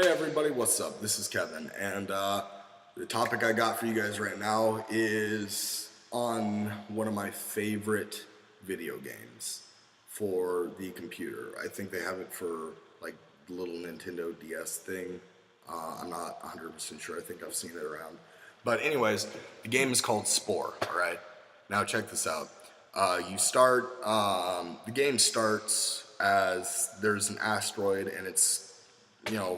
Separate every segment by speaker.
Speaker 1: Hey everybody, what's up? This is Kevin, and the topic I got for you guys right now is on one of my favorite video games for the computer. I think they have it for like the little Nintendo DS thing. I'm not 100% sure. I think I've seen it around. But anyways, the game is called Spore. All right. Now check this out. The game starts as there's an asteroid and it's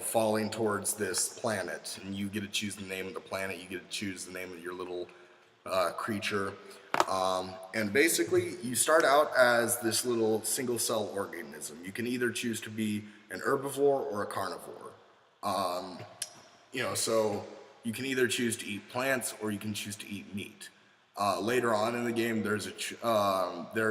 Speaker 1: falling towards this planet, and you get to choose the name of the planet. You get to choose the name of your little creature, and basically, you start out as this little single-cell organism. You can either choose to be an herbivore or a carnivore. So you can either choose to eat plants or you can choose to eat meat. Later on in the game, there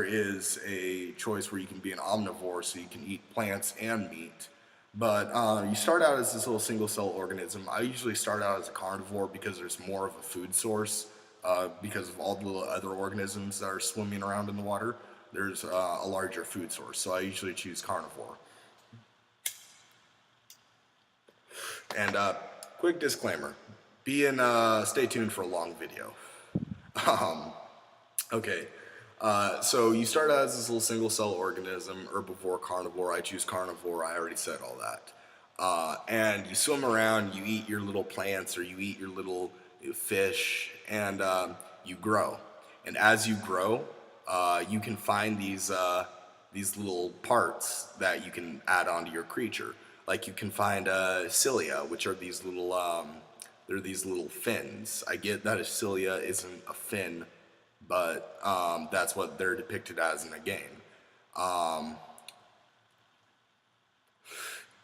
Speaker 1: is a choice where you can be an omnivore, so you can eat plants and meat. But you start out as this little single-cell organism. I usually start out as a carnivore because there's more of a food source because of all the little other organisms that are swimming around in the water. There's a larger food source, so I usually choose carnivore. And quick disclaimer: stay tuned for a long video. Okay, so you start out as this little single-cell organism, herbivore, carnivore. I choose carnivore. I already said all that. And you swim around, you eat your little plants or you eat your little fish, and you grow. And as you grow, you can find these little parts that you can add onto your creature. Like you can find cilia, which are these little they're these little fins. I get that a cilia isn't a fin, but that's what they're depicted as in a game.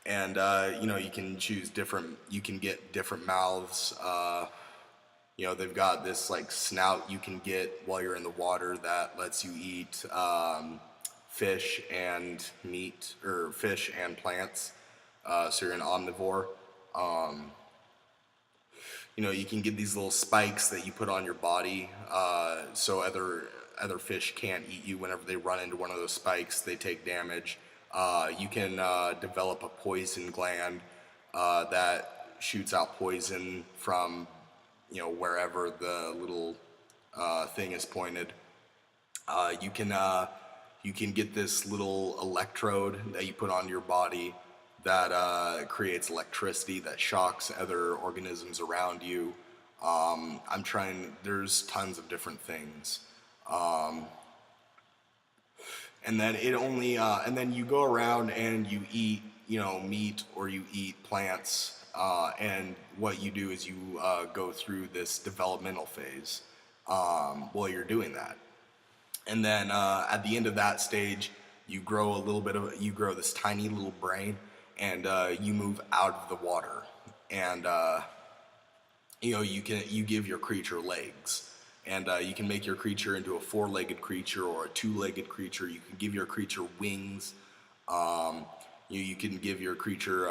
Speaker 1: You can choose you can get different mouths. They've got this like snout you can get while you're in the water that lets you eat fish and meat, or fish and plants. So you're an omnivore. You can get these little spikes that you put on your body, so other fish can't eat you. Whenever they run into one of those spikes, they take damage. You can develop a poison gland that shoots out poison from wherever the little thing is pointed. You can get this little electrode that you put on your body that creates electricity that shocks other organisms around you. There's tons of different things. And then you go around and you eat, meat or you eat plants. And what you do is you go through this developmental phase while you're doing that. And then at the end of that stage, you grow this tiny little brain, and you move out of the water, and you give your creature legs, and you can make your creature into a four-legged creature or a two-legged creature. You can give your creature wings. You can give your creature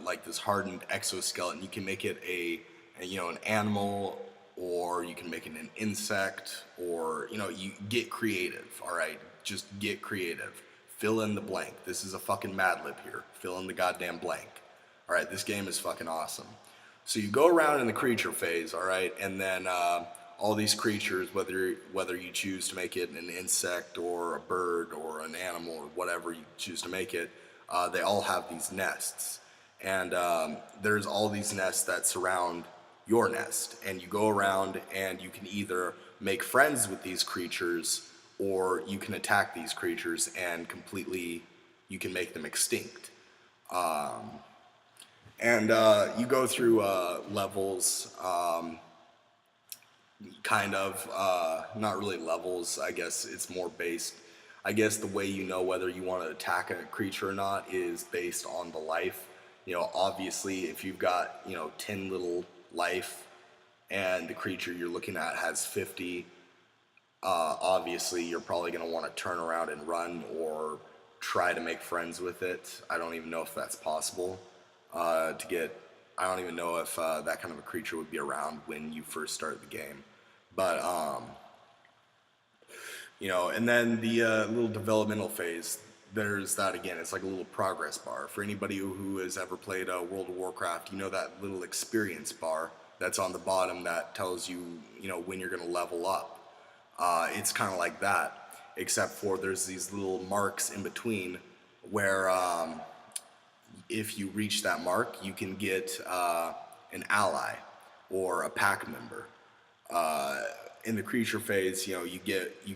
Speaker 1: like this hardened exoskeleton. You can make it an animal, or you can make it an insect, or you get creative. All right, just get creative. Fill in the blank. This is a fucking Mad Lib here. Fill in the goddamn blank. All right, this game is fucking awesome. So you go around in the creature phase, all right, and then all these creatures, whether you choose to make it an insect or a bird or an animal or whatever you choose to make it, they all have these nests. And there's all these nests that surround your nest. And you go around and you can either make friends with these creatures, or you can attack these creatures and you can make them extinct. You go through levels, not really levels. I guess it's more based. I guess the way you know whether you want to attack a creature or not is based on the life. Obviously, if you've got 10 little life and the creature you're looking at has 50, obviously you're probably going to want to turn around and run or try to make friends with it. I don't even know if that's possible I don't even know if that kind of a creature would be around when you first start the game. But and then the little developmental phase, there's that again. It's like a little progress bar for anybody who has ever played World of Warcraft. You know that little experience bar that's on the bottom that tells you, you know, when you're going to level up. It's kind of like that, except for there's these little marks in between where if you reach that mark, you can get an ally or a pack member. In the creature phase, you know, you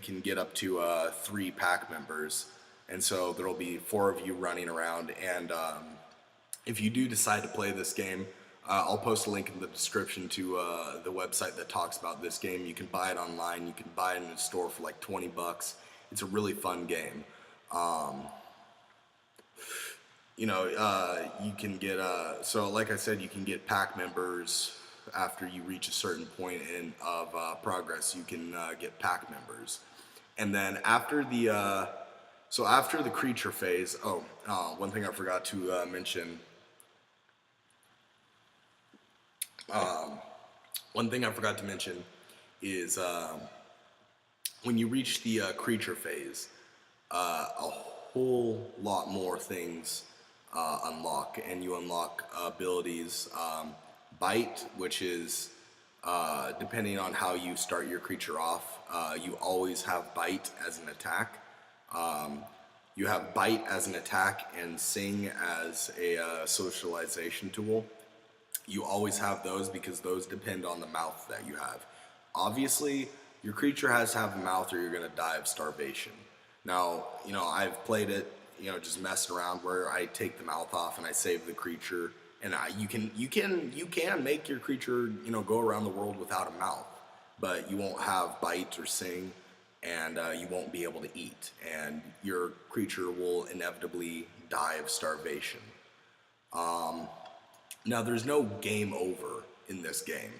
Speaker 1: can get up to 3 pack members, and so there'll be 4 of you running around. And if you do decide to play this game, I'll post a link in the description to the website that talks about this game. You can buy it online. You can buy it in the store for like $20. It's a really fun game. You know, you can get so like I said, you can get pack members after you reach a certain point of progress. You can get pack members, and then after the after the creature phase. One thing I forgot to mention. One thing I forgot to mention is when you reach the creature phase, a whole lot more things unlock, and you unlock abilities. Bite, which is depending on how you start your creature off, you always have bite as an attack. You have bite as an attack and sing as a socialization tool. You always have those because those depend on the mouth that you have. Obviously, your creature has to have a mouth or you're going to die of starvation. Now, you know, I've played it, you know, just messing around where I take the mouth off and I save the creature. And you can make your creature, you know, go around the world without a mouth, but you won't have bite or sing, and you won't be able to eat, and your creature will inevitably die of starvation. Now, there's no game over in this game.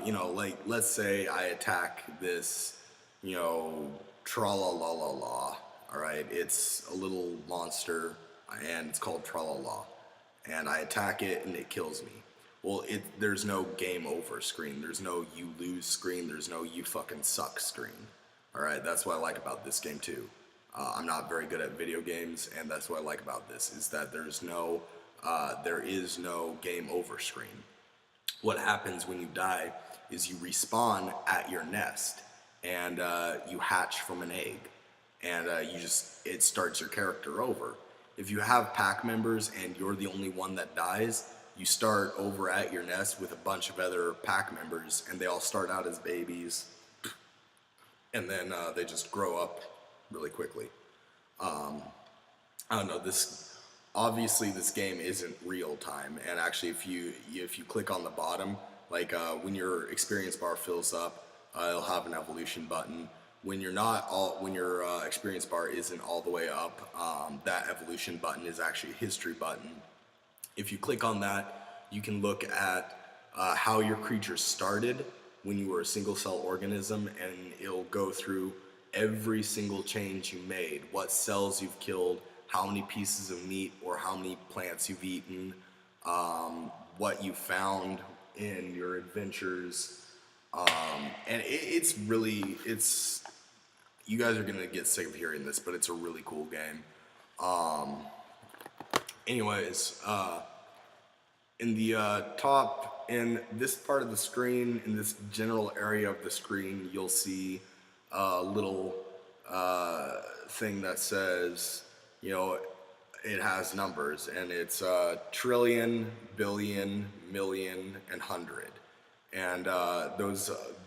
Speaker 1: You know, like, let's say I attack this, you know, tra-la-la-la-la, all right? It's a little monster, and it's called tra-la-la, and I attack it, and it kills me. Well, there's no game over screen. There's no you lose screen. There's no you fucking suck screen, all right? That's what I like about this game, too. I'm not very good at video games, and that's what I like about this, is that there is no game over screen. What happens when you die is you respawn at your nest, and you hatch from an egg, and it starts your character over. If you have pack members and you're the only one that dies, you start over at your nest with a bunch of other pack members, and they all start out as babies, and then they just grow up really quickly. I don't know, obviously this game isn't real time, and actually if you click on the bottom, like when your experience bar fills up, it'll have an evolution button. When your experience bar isn't all the way up, that evolution button is actually a history button. If you click on that, you can look at how your creature started when you were a single cell organism, and it'll go through every single change you made, what cells you've killed, how many pieces of meat or how many plants you've eaten, what you found in your adventures, and it's you guys are gonna get sick of hearing this, but it's a really cool game. Anyways, in the top, in this part of the screen, in this general area of the screen, you'll see a little thing that says, you know, it has numbers, and it's trillion, billion, million, and hundred, and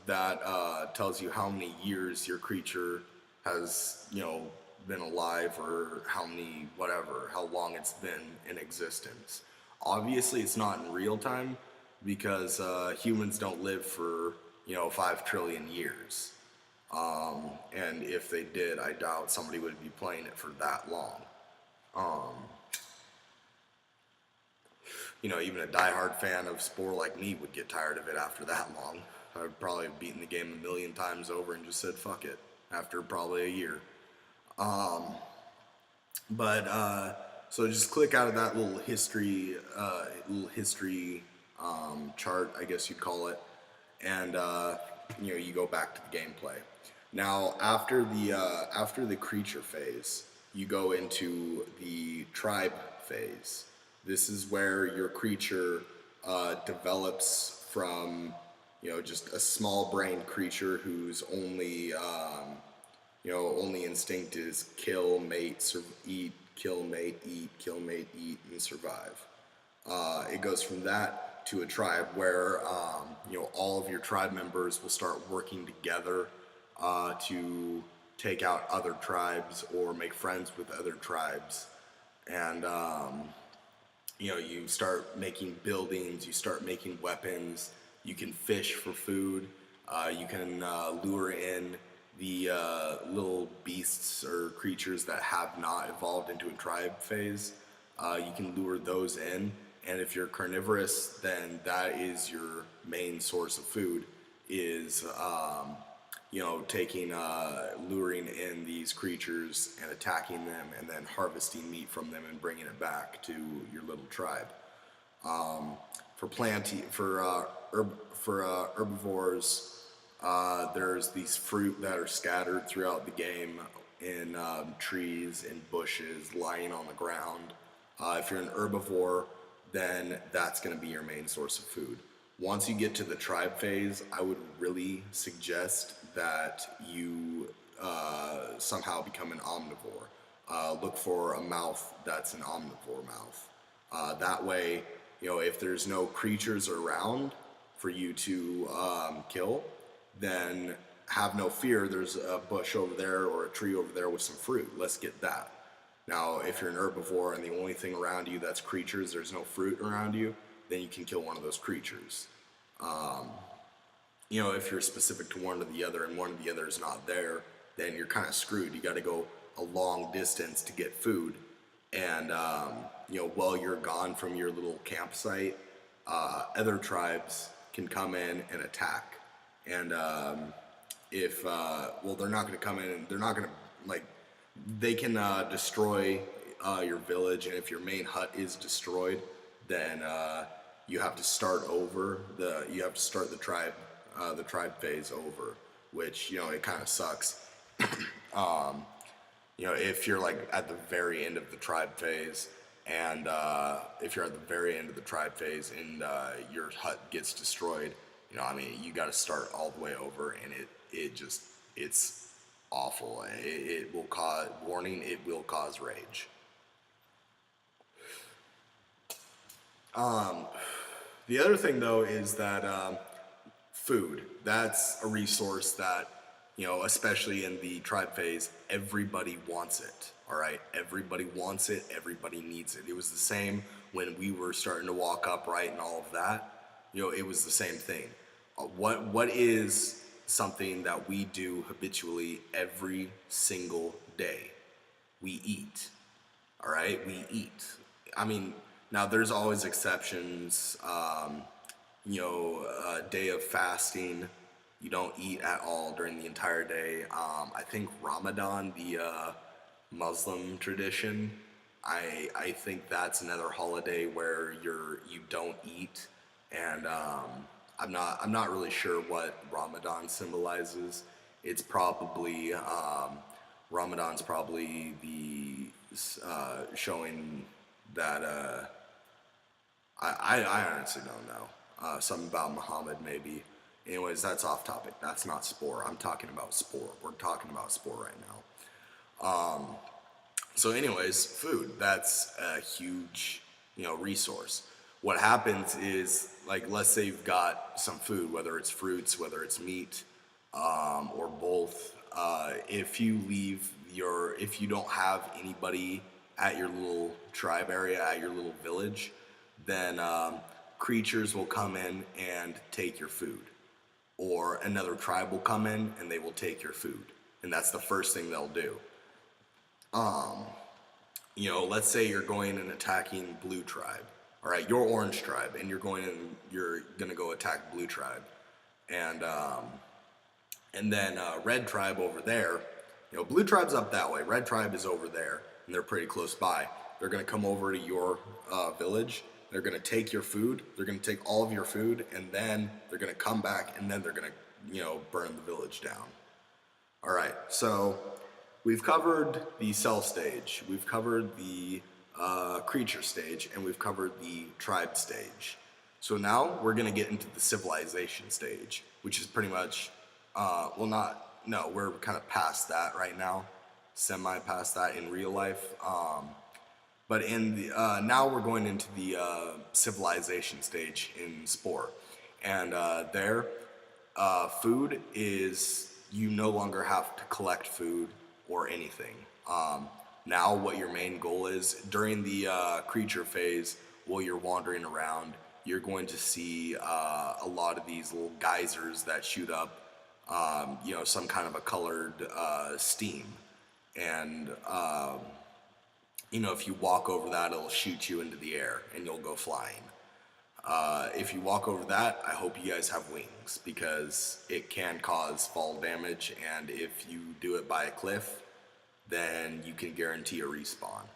Speaker 1: that tells you how many years your creature has, you know, been alive, or how long it's been in existence. Obviously, it's not in real time because humans don't live for, you know, 5 trillion years. And if they did, I doubt somebody would be playing it for that long. You know, even a diehard fan of Spore like me would get tired of it after that long. I would probably have beaten the game 1,000,000 times over and just said fuck it after probably a year. So just click out of that little history chart, I guess you'd call it, and you know, you go back to the gameplay. Now, after the creature phase, you go into the tribe phase. This is where your creature develops from, just a small brained creature whose only instinct is kill, mate, eat, kill, mate, eat, and survive. It goes from that to a tribe where all of your tribe members will start working together to take out other tribes or make friends with other tribes, and you start making buildings, you start making weapons, you can fish for food, you can lure in the little beasts or creatures that have not evolved into a tribe phase. You can lure those in, and if you're carnivorous, then that is your main source of food, is taking, luring in these creatures and attacking them, and then harvesting meat from them and bringing it back to your little tribe. For herbivores, there's these fruit that are scattered throughout the game in trees and bushes, lying on the ground. If you're an herbivore, then that's going to be your main source of food. Once you get to the tribe phase, I would really suggest that you somehow become an omnivore. Look for a mouth that's an omnivore mouth. That way, if there's no creatures around for you to kill, then have no fear. There's a bush over there or a tree over there with some fruit. Let's get that. Now, if you're an herbivore and the only thing around you that's creatures, there's no fruit around you, then you can kill one of those creatures. If you're specific to one or the other and one or the other is not there, then you're kind of screwed. You got to go a long distance to get food. And, while you're gone from your little campsite, other tribes can come in and attack. And they're not going to come in, they're not going to, they can destroy your village, and if your main hut is destroyed, then you have to start over. You have to start the tribe phase over, which it kind of sucks. If you're at the very end of the tribe phase, and if you're at the very end of the tribe phase and your hut gets destroyed, you got to start all the way over, and it's awful. It will cause, warning, it will cause rage. The other thing though is that food, that's a resource that, especially in the tribe phase, everybody wants it. All right, everybody wants it, everybody needs it. It was the same when we were starting to walk upright and all of that. It was the same thing. What is something that we do habitually every single day? We eat. All right, we eat. Now there's always exceptions. A day of fasting, you don't eat at all during the entire day. I think Ramadan, the Muslim tradition, I think that's another holiday where you don't eat, and I'm not really sure what Ramadan symbolizes. It's probably Ramadan's probably the showing that I honestly don't know. Something about Muhammad maybe. Anyways, that's off topic. That's not Spore. I'm talking about Spore. We're talking about Spore right now. So anyways, food, that's a huge, resource. What happens is, let's say you've got some food, whether it's fruits, whether it's meat, or both. If you don't have anybody at your little tribe area, at your little village, then creatures will come in and take your food. Or another tribe will come in and they will take your food. And that's the first thing they'll do. Let's say you're going and attacking blue tribe. All right, you're orange tribe, and you're gonna go attack blue tribe, and then red tribe over there. Blue tribe's up that way. Red tribe is over there, and they're pretty close by. They're gonna come over to your village. They're gonna take your food. They're gonna take all of your food, and then they're gonna come back, and then they're gonna burn the village down. All right, so we've covered the cell stage, we've covered the creature stage, and we've covered the tribe stage. So now we're gonna get into the civilization stage, which is pretty much, well, not, no, we're kind of past that right now, semi past that in real life. But in the now we're going into the civilization stage in Spore, and there, food is, you no longer have to collect food or anything. Now what your main goal is during the creature phase, while you're wandering around, you're going to see a lot of these little geysers that shoot up, some kind of a colored steam, and if you walk over that, it'll shoot you into the air and you'll go flying. If you walk over that, I hope you guys have wings, because it can cause fall damage, and if you do it by a cliff, then you can guarantee a respawn.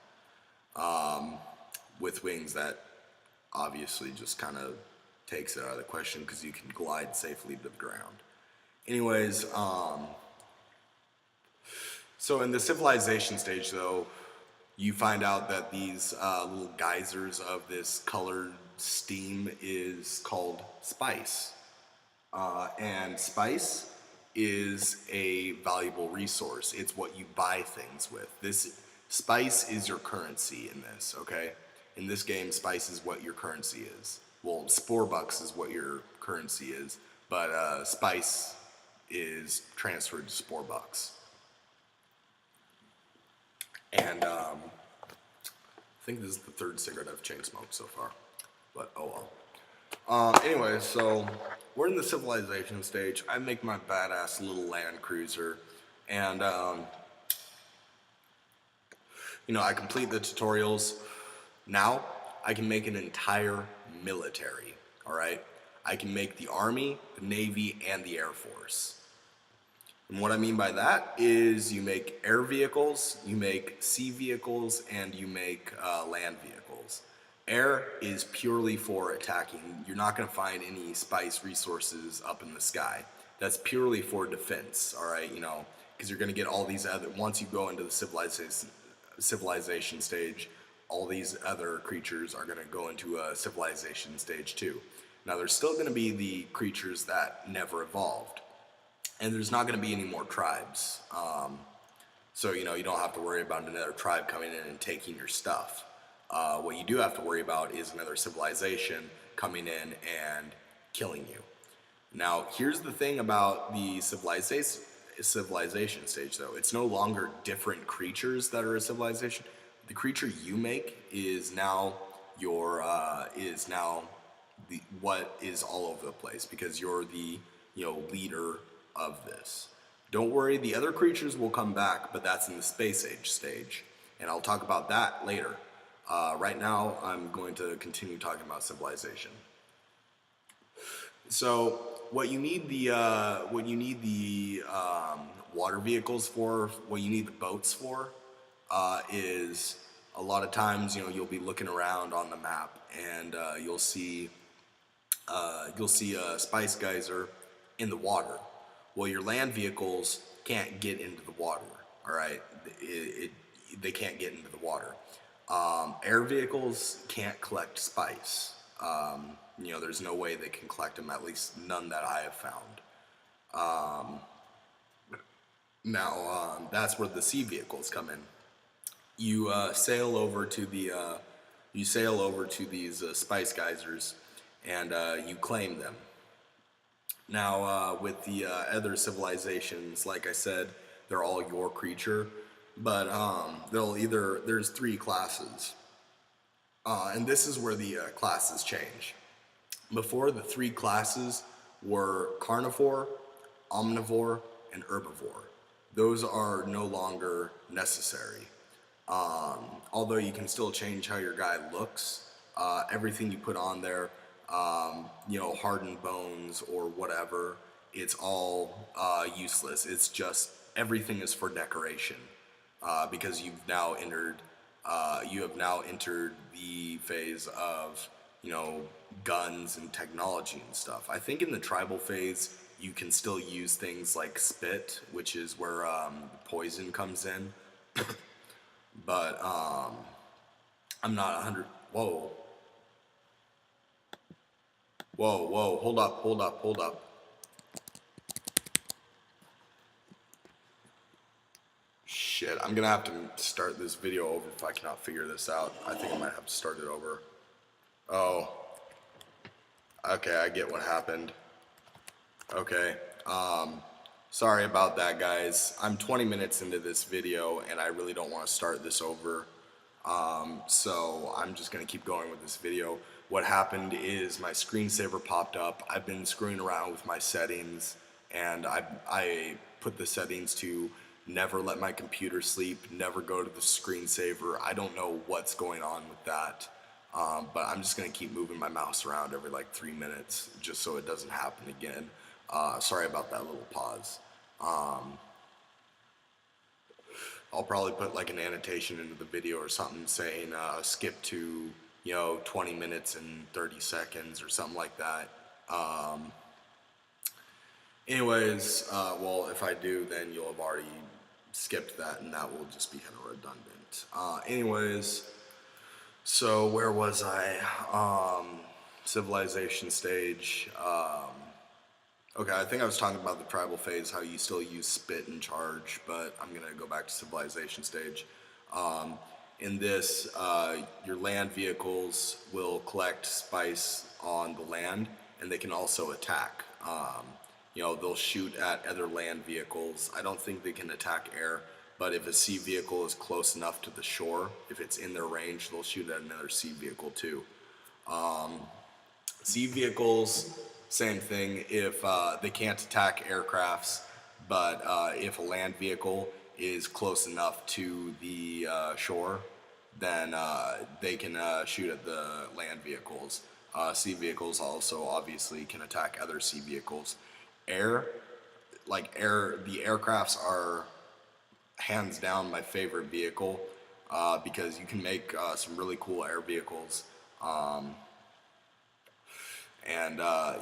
Speaker 1: With wings, that obviously just kind of takes it out of the question, because you can glide safely to the ground. Anyways, so in the civilization stage, though, you find out that these little geysers of this colored steam is called spice. And spice is a valuable resource. It's what you buy things with. This spice is your currency in this, okay? In this game, spice is what your currency is. Well, spore bucks is what your currency is, but spice is transferred to spore bucks. And I think this is the third cigarette I've chain smoked so far, but oh well. Anyway, so we're in the civilization stage. I make my badass little land cruiser, and I complete the tutorials. Now I can make an entire military. All right, I can make the Army, the Navy, and the Air Force. And what I mean by that is you make air vehicles, you make sea vehicles, and you make land vehicles. Air is purely for attacking. You're not going to find any spice resources up in the sky. That's purely for defense, all right? Because you're going to get all these other, once you go into the civilization stage, all these other creatures are going to go into a civilization stage too. Now, there's still going to be the creatures that never evolved. And there's not going to be any more tribes. So, you don't have to worry about another tribe coming in and taking your stuff. What you do have to worry about is another civilization coming in and killing you. Now, here's the thing about the civilization stage, though. It's no longer different creatures that are a civilization. The creature you make is now what is all over the place, because you're the leader of this. Don't worry, the other creatures will come back, but that's in the space age stage, and I'll talk about that later. Right now, I'm going to continue talking about civilization. So, what you need the water vehicles for, what you need the boats for, is a lot of times you'll be looking around on the map, and you'll see a spice geyser in the water. Well, your land vehicles can't get into the water, all right? They can't get into the water. Air vehicles can't collect spice. There's no way they can collect them, at least none that I have found. That's where the sea vehicles come in. You sail over to these spice geysers, and you claim them. Now, with the other civilizations, like I said, they're all your creature, but there's 3 classes, and this is where the classes change. Before, the 3 classes were carnivore, omnivore, and herbivore. Those are no longer necessary. Although you can still change how your guy looks, everything you put on there, hardened bones or whatever, it's all useless. It's just, everything is for decoration, because you have now entered the phase of guns and technology and stuff. I think in the tribal phase you can still use things like spit, which is where poison comes in. But I'm not 100. Whoa. Whoa, whoa, hold up, hold up, hold up. Shit, I'm gonna have to start this video over if I cannot figure this out. I think I might have to start it over. Oh. Okay, I get what happened. Okay, sorry about that, guys. I'm 20 minutes into this video and I really don't want to start this over. So I'm just gonna keep going with this video. What happened is my screensaver popped up. I've been screwing around with my settings, and I put the settings to never let my computer sleep, never go to the screensaver. I don't know what's going on with that, but I'm just gonna keep moving my mouse around every like 3 minutes just so it doesn't happen again. Sorry about that little pause. I'll probably put like an annotation into the video or something saying skip to 20 minutes and 30 seconds or something like that. Anyways, well, if I do, then you'll have already skipped that, and that will just be kind of redundant. Anyways, so where was I? Civilization stage. Okay, I think I was talking about the tribal phase, how you still use spit and charge, but I'm gonna go back to civilization stage. In this, your land vehicles will collect spice on the land, and they can also attack. They'll shoot at other land vehicles. I don't think they can attack air, but if a sea vehicle is close enough to the shore, if it's in their range, they'll shoot at another sea vehicle too. Sea vehicles, same thing. If they can't attack aircrafts, but if a land vehicle is close enough to the shore, then they can shoot at the land vehicles. Sea vehicles also obviously can attack other sea vehicles. The aircrafts are hands down my favorite vehicle because you can make some really cool air vehicles.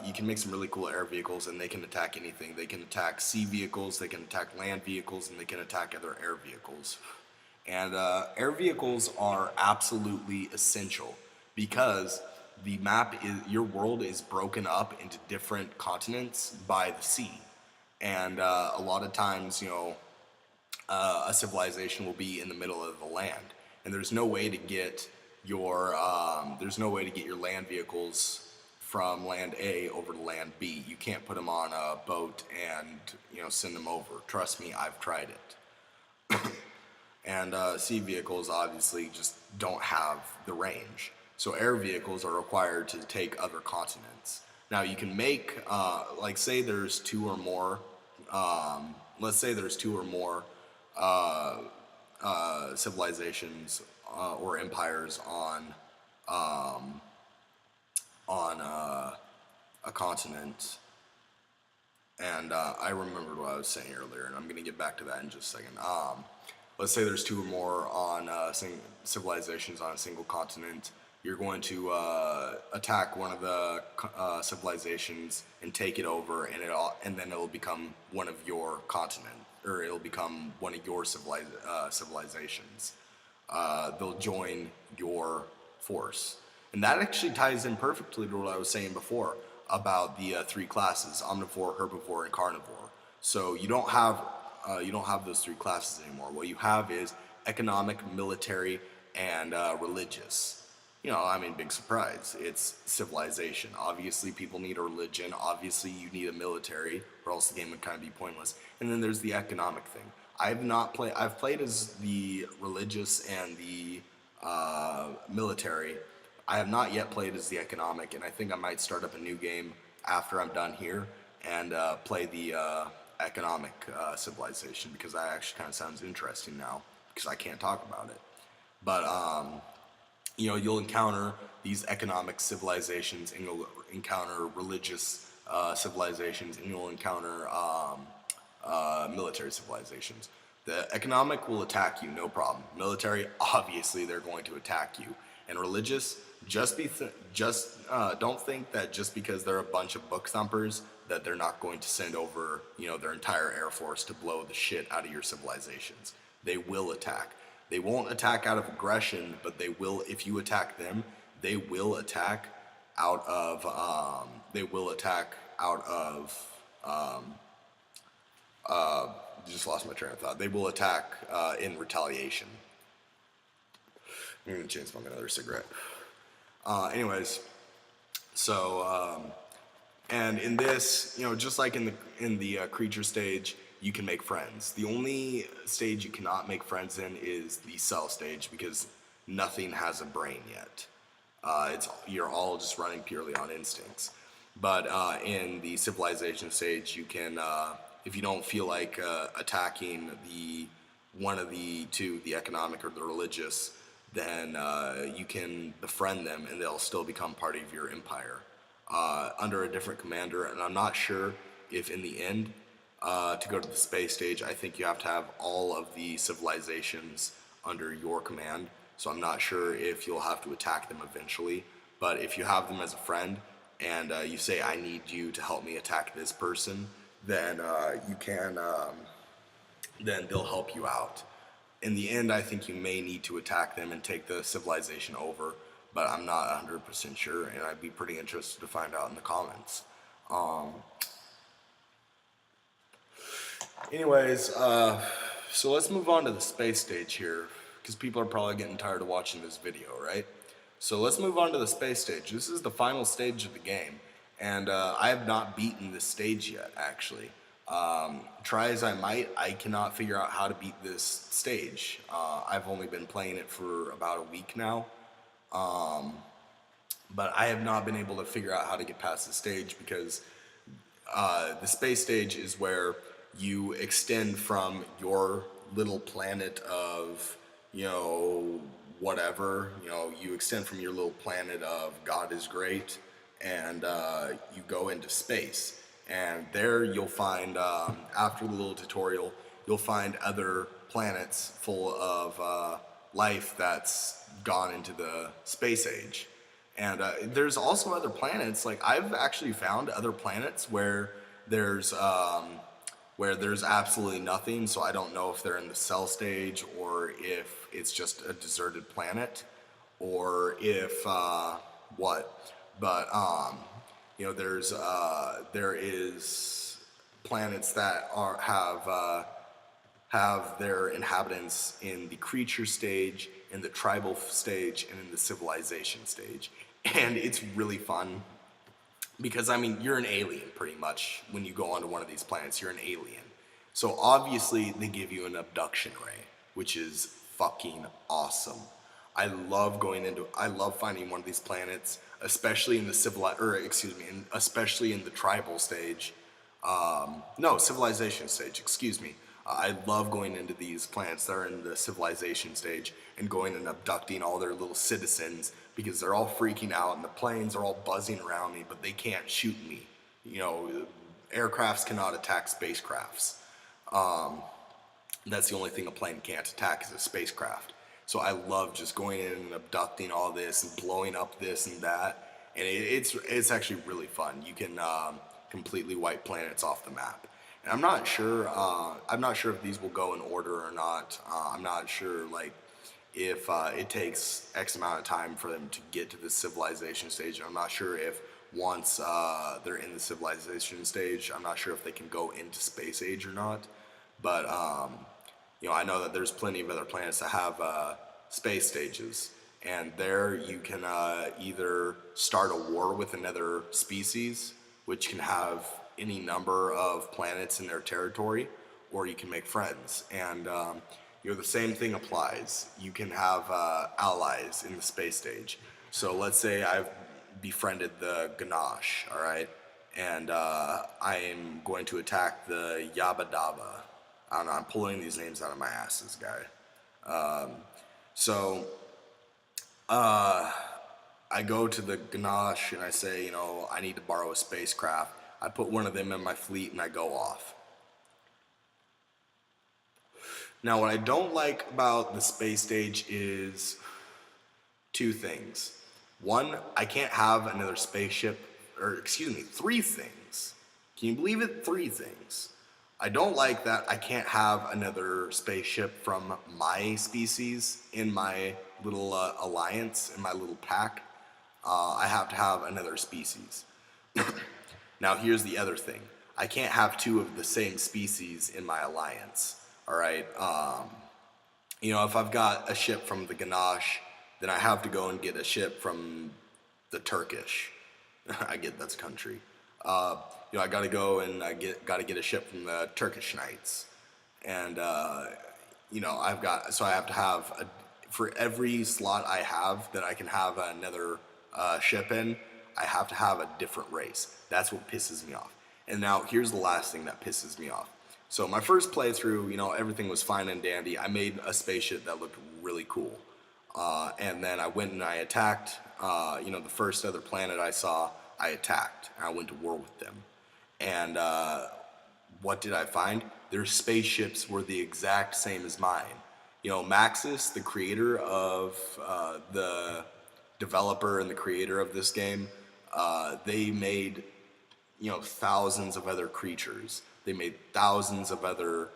Speaker 1: You can make some really cool air vehicles, and they can attack anything. They can attack sea vehicles, they can attack land vehicles, and they can attack other air vehicles. And air vehicles are absolutely essential because the map is, your world is broken up into different continents by the sea. And a lot of times, a civilization will be in the middle of the land, and there's no way to get your land vehicles from land A over to land B. You can't put them on a boat and send them over. Trust me, I've tried it. And sea vehicles obviously just don't have the range. So air vehicles are required to take other continents. Now you can make, say there's two or more, let's say there's two or more civilizations or empires on a continent. And I remembered what I was saying earlier, and I'm going to get back to that in just a second. Let's say there's two or more on civilizations on a single continent. You're going to attack one of the civilizations and take it over, and then it'll become one of your continent, or it'll become one of your civilizations. They'll join your force. And that actually ties in perfectly to what I was saying before about the three classes: omnivore, herbivore, and carnivore. So you don't have those three classes anymore. What you have is economic, military, and religious. Big surprise. It's civilization. Obviously, people need a religion. Obviously, you need a military, or else the game would kind of be pointless. And then there's the economic thing. I've played as the religious and the military. I have not yet played as the economic, and I think I might start up a new game after I'm done here and play the economic civilization, because that actually kind of sounds interesting now, because I can't talk about it. But you'll encounter these economic civilizations, and you'll encounter religious civilizations, and you'll encounter military civilizations. The economic will attack you, no problem. Military, obviously, they're going to attack you. And religious, don't think that just because they're a bunch of book thumpers that they're not going to send over, their entire air force to blow the shit out of your civilizations. They will attack. They won't attack out of aggression, but they will, if you attack them, they will attack out of, just lost my train of thought. They will attack in retaliation. I'm gonna chain smoke another cigarette. Anyways, so and in this, just like in the creature stage, you can make friends. The only stage you cannot make friends in is the cell stage because nothing has a brain yet. You're all just running purely on instincts. But in the civilization stage, you can, if you don't feel like attacking one of the two, the economic or the religious, then you can befriend them and they'll still become part of your empire under a different commander. And I'm not sure if in the end, to go to the space stage, I think you have to have all of the civilizations under your command. So I'm not sure if you'll have to attack them eventually. But if you have them as a friend and you say, I need you to help me attack this person, then you can, then they'll help you out. In the end, I think you may need to attack them and take the civilization over, but I'm not 100% sure, and I'd be pretty interested to find out in the comments. Anyways, so let's move on to the space stage here, because people are probably getting tired of watching this video, right? So let's move on to the space stage. This is the final stage of the game, and I have not beaten this stage yet, actually. Try as I might, I cannot figure out how to beat this stage. I've only been playing it for about a week now, but I have not been able to figure out how to get past the stage because the space stage is where you extend from your little planet of, whatever, you extend from your little planet of God is great, and you go into space. And there you'll find, after the little tutorial, you'll find other planets full of life that's gone into the space age. And there's also other planets, like I've actually found other planets where there's absolutely nothing, so I don't know if they're in the cell stage or if it's just a deserted planet or if what. But there is planets that have their inhabitants in the creature stage, in the tribal stage, and in the civilization stage, and it's really fun because you're an alien pretty much when you go onto one of these planets. You're an alien, so obviously they give you an abduction ray, which is fucking awesome. I love finding one of these planets, especially in the especially in the tribal stage. Civilization stage, excuse me. I love going into these planets that are in the civilization stage and going and abducting all their little citizens because they're all freaking out and the planes are all buzzing around me, but they can't shoot me. Aircrafts cannot attack spacecrafts. That's the only thing a plane can't attack is a spacecraft. So I love just going in and abducting all this and blowing up this and that, and it's actually really fun. You can completely wipe planets off the map. And I'm not sure if these will go in order or not. I'm not sure if it takes X amount of time for them to get to the civilization stage. I'm not sure if once they're in the civilization stage, I'm not sure if they can go into space age or not. But I know that there's plenty of other planets that have space stages, and there you can either start a war with another species, which can have any number of planets in their territory, or you can make friends. And the same thing applies. You can have allies in the space stage. So let's say I've befriended the Ganache, all right, and I am going to attack the Yabba Dabba. I don't know, I'm pulling these names out of my ass, this guy. I go to the Ganache and I say, I need to borrow a spacecraft. I put one of them in my fleet and I go off. Now, what I don't like about the space stage is two things. One, I can't have another spaceship, three things. Can you believe it? 3 things. I don't like that I can't have another spaceship from my species in my little alliance, in my little pack. I have to have another species. Now, here's the other thing. I can't have 2 of the same species in my alliance. All right. If I've got a ship from the Ganache, then I have to go and get a ship from the Turkish. I get that's country. I got to go and got to get a ship from the Turkish Knights, and I have to have for every slot I have that I can have another ship in, I have to have a different race. That's what pisses me off. And now here's the last thing that pisses me off. So my first playthrough, everything was fine and dandy. I made a spaceship that looked really cool. And then I went and I attacked, the first other planet I saw, I attacked. And I went to war with them. And what did I find? Their spaceships were the exact same as mine. Maxis, the creator of the developer and the creator of this game, they made, thousands of other creatures. They made thousands of other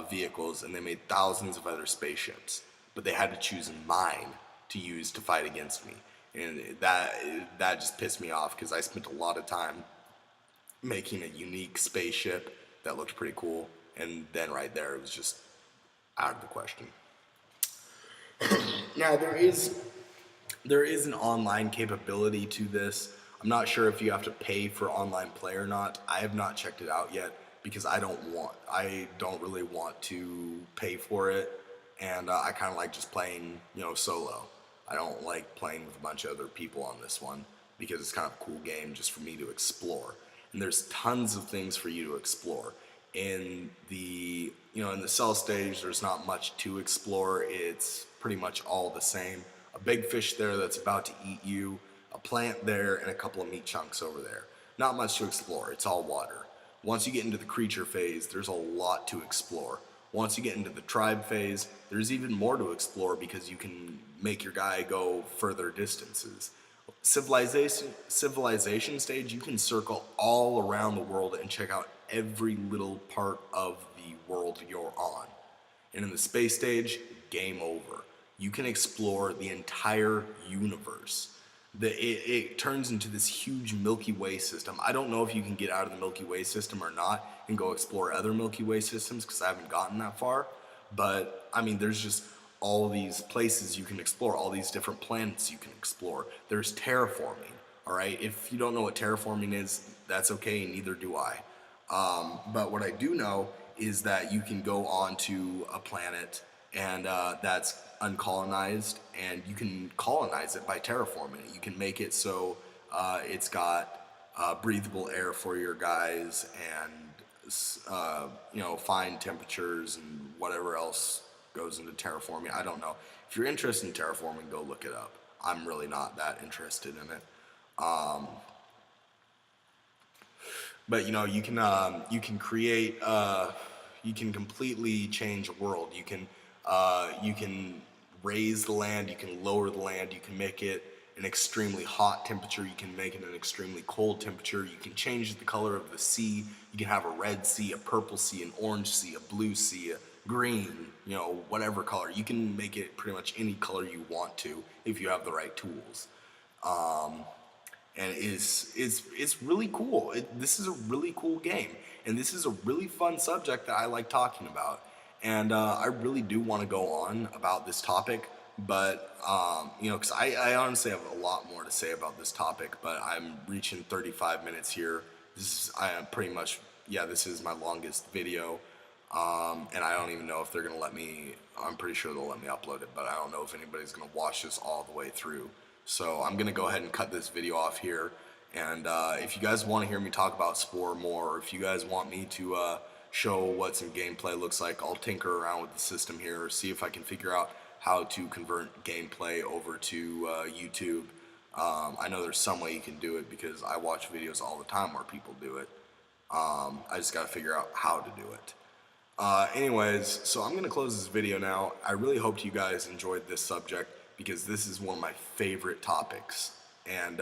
Speaker 1: vehicles, and they made thousands of other spaceships. But they had to choose mine to use to fight against me. And that just pissed me off because I spent a lot of time making a unique spaceship that looked pretty cool. And then right there, it was just out of the question. Now, there is an online capability to this. I'm not sure if you have to pay for online play or not. I have not checked it out yet because I don't really want to pay for it, and I kind of like just playing, solo. I don't like playing with a bunch of other people on this one because it's kind of a cool game just for me to explore. And there's tons of things for you to explore. In the cell stage, there's not much to explore. It's pretty much all the same. A big fish there that's about to eat you, a plant there, and a couple of meat chunks over there. Not much to explore. It's all water. Once you get into the creature phase, there's a lot to explore. Once you get into the tribe phase, there's even more to explore because you can make your guy go further distances. Civilization stage, you can circle all around the world and check out every little part of the world you're on. And in the space stage, game over. You can explore the entire universe. It turns into this huge Milky Way system. I don't know if you can get out of the Milky Way system or not and go explore other Milky Way systems because I haven't gotten that far. But, there's just all these places you can explore, all these different planets you can explore. There's terraforming, all right? If you don't know what terraforming is, that's okay, neither do I. But what I do know is that you can go onto a planet and that's uncolonized, and you can colonize it by terraforming it. You can make it so it's got breathable air for your guys and fine temperatures and whatever else goes into terraforming. I don't know. If you're interested in terraforming, go look it up. I'm really not that interested in it. But you can create, you can completely change a world. You can raise the land, you can lower the land, you can make it an extremely hot temperature, you can make it an extremely cold temperature, you can change the color of the sea, you can have a red sea, a purple sea, an orange sea, a blue sea, a green, whatever color. You can make it pretty much any color you want to if you have the right tools. And it's really cool. This is a really cool game, and this is a really fun subject that I like talking about. And I really do want to go on about this topic, but because I honestly have a lot more to say about this topic, but I'm reaching 35 minutes here. This is my longest video, and I don't even know if they're gonna let me. I'm pretty sure they'll let me upload it, but I don't know if anybody's gonna watch this all the way through. So I'm gonna go ahead and cut this video off here. And if you guys want to hear me talk about Spore more, or if you guys want me to show what some gameplay looks like, I'll tinker around with the system here, see if I can figure out how to convert gameplay over to YouTube. I know there's some way you can do it because I watch videos all the time where people do it. I just got to figure out how to do it. Anyways, so I'm going to close this video now. I really hope you guys enjoyed this subject because this is one of my favorite topics. And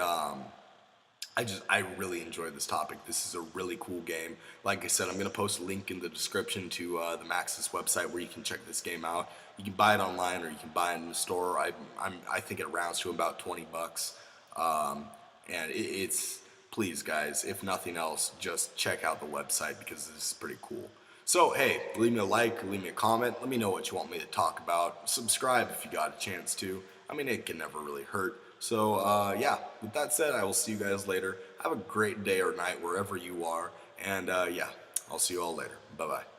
Speaker 1: I really enjoyed this topic. This is a really cool game. Like I said, I'm gonna post a link in the description to the Maxis website where you can check this game out. You can buy it online or you can buy it in the store. I think it rounds to about 20 bucks. And it's, please guys, if nothing else, just check out the website because this is pretty cool. So hey, leave me a like, leave me a comment. Let me know what you want me to talk about. Subscribe if you got a chance to. I mean, it can never really hurt. So yeah, with that said, I will see you guys later. Have a great day or night wherever you are. And yeah, I'll see you all later. Bye-bye.